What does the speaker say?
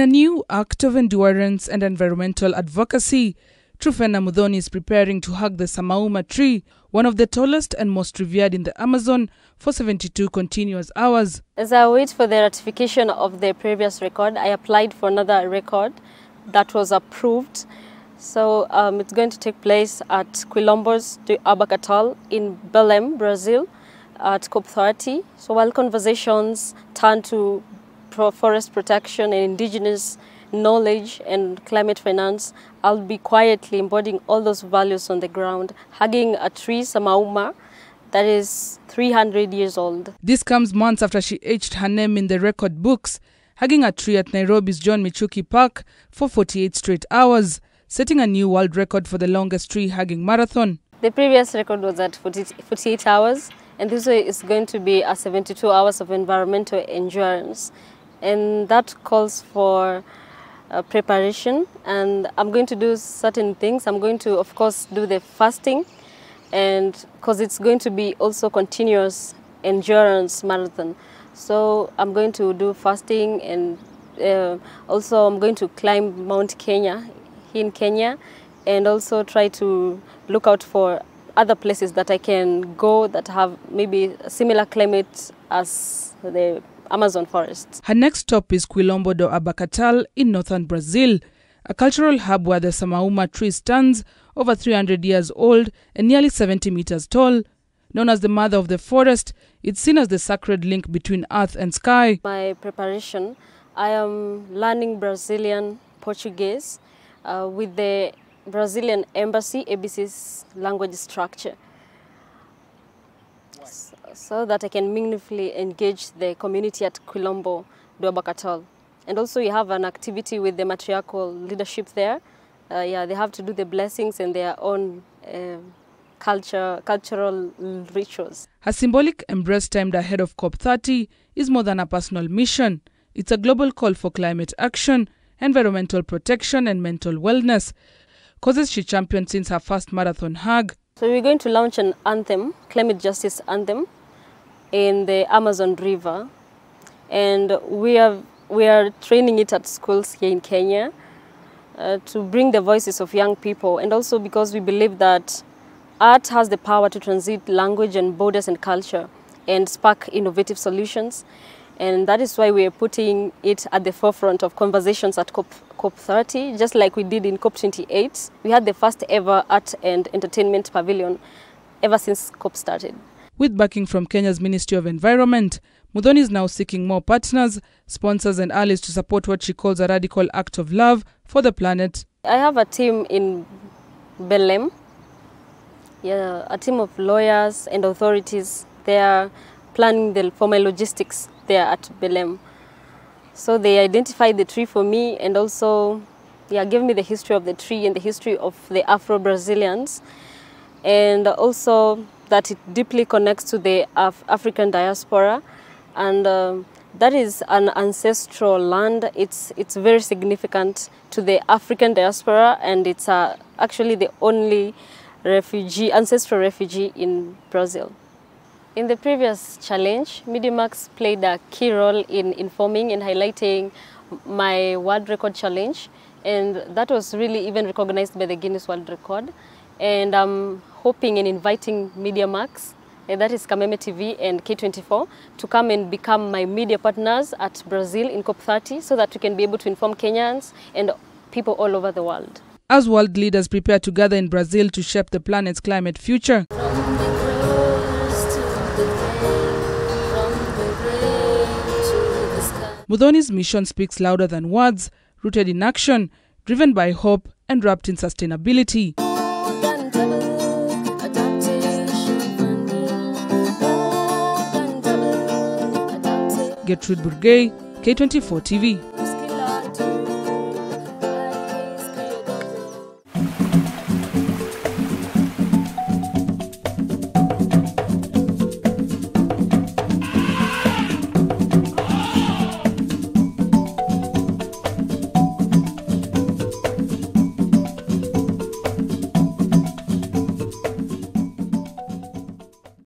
a new act of endurance and environmental advocacy, Truphena Muthoni is preparing to hug the Samauma tree, one of the tallest and most revered in the Amazon, for 72 continuous hours. As I wait for the ratification of the previous record, I applied for another record that was approved. So it's going to take place at Quilombos de Abacatal in Belém, Brazil, at COP30. So while conversations turn to forest protection and indigenous knowledge and climate finance, I'll be quietly embodying all those values on the ground, hugging a tree, Samauma, that is 300 years old. This comes months after she etched her name in the record books, hugging a tree at Nairobi's John Michuki Park for 48 straight hours, setting a new world record for the longest tree-hugging marathon. The previous record was at 48 hours, and this is going to be a 72 hours of environmental endurance. And that calls for preparation, and I'm going to do certain things. I'm going to, of course, do the fasting, and because it's going to be also continuous endurance marathon. So I'm going to do fasting, and also I'm going to climb Mount Kenya in Kenya, and also try to look out for other places that I can go that have maybe a similar climate as the Amazon forest. Her next stop is Quilombo do Abacatal in northern Brazil, a cultural hub where the Samauma tree stands, over 300 years old and nearly 70 meters tall. Known as the mother of the forest, it's seen as the sacred link between earth and sky. My preparation, I am learning Brazilian Portuguese with the Brazilian Embassy, ABC's language structure, so that I can meaningfully engage the community at Quilombo do Abacatal. And also you have an activity with the matriarchal leadership there. They have to do the blessings and their own cultural rituals. Her symbolic embrace timed ahead of COP30 is more than a personal mission. It's a global call for climate action, environmental protection and mental wellness, causes she championed since her first marathon hug. So we're going to launch an anthem, climate justice anthem, in the Amazon River, and we are training it at schools here in Kenya to bring the voices of young people, and also because we believe that art has the power to transit language and borders and culture and spark innovative solutions. And that is why we are putting it at the forefront of conversations at COP30, just like we did in COP28. We had the first ever art and entertainment pavilion ever since COP started. With backing from Kenya's Ministry of Environment, Muthoni is now seeking more partners, sponsors and allies to support what she calls a radical act of love for the planet. I have a team in Belém, a team of lawyers and authorities. They are planning for my logistics there at Belém. So they identified the tree for me, and also gave me the history of the tree and the history of the Afro-Brazilians, and also that it deeply connects to the African diaspora, and that is an ancestral land. It's very significant to the African diaspora, and it's actually the only ancestral refugee in Brazil. In the previous challenge, MediaMax played a key role in informing and highlighting my world record challenge, and that was really even recognized by the Guinness World Record. And I'm hoping and inviting MediaMax, and that is Kameme TV and K24, to come and become my media partners at Brazil in COP30, so that we can be able to inform Kenyans and people all over the world. As world leaders prepare to gather in Brazil to shape the planet's climate future, Muthoni's mission speaks louder than words, rooted in action, driven by hope and wrapped in sustainability. Gertrude Burgay, K24 TV.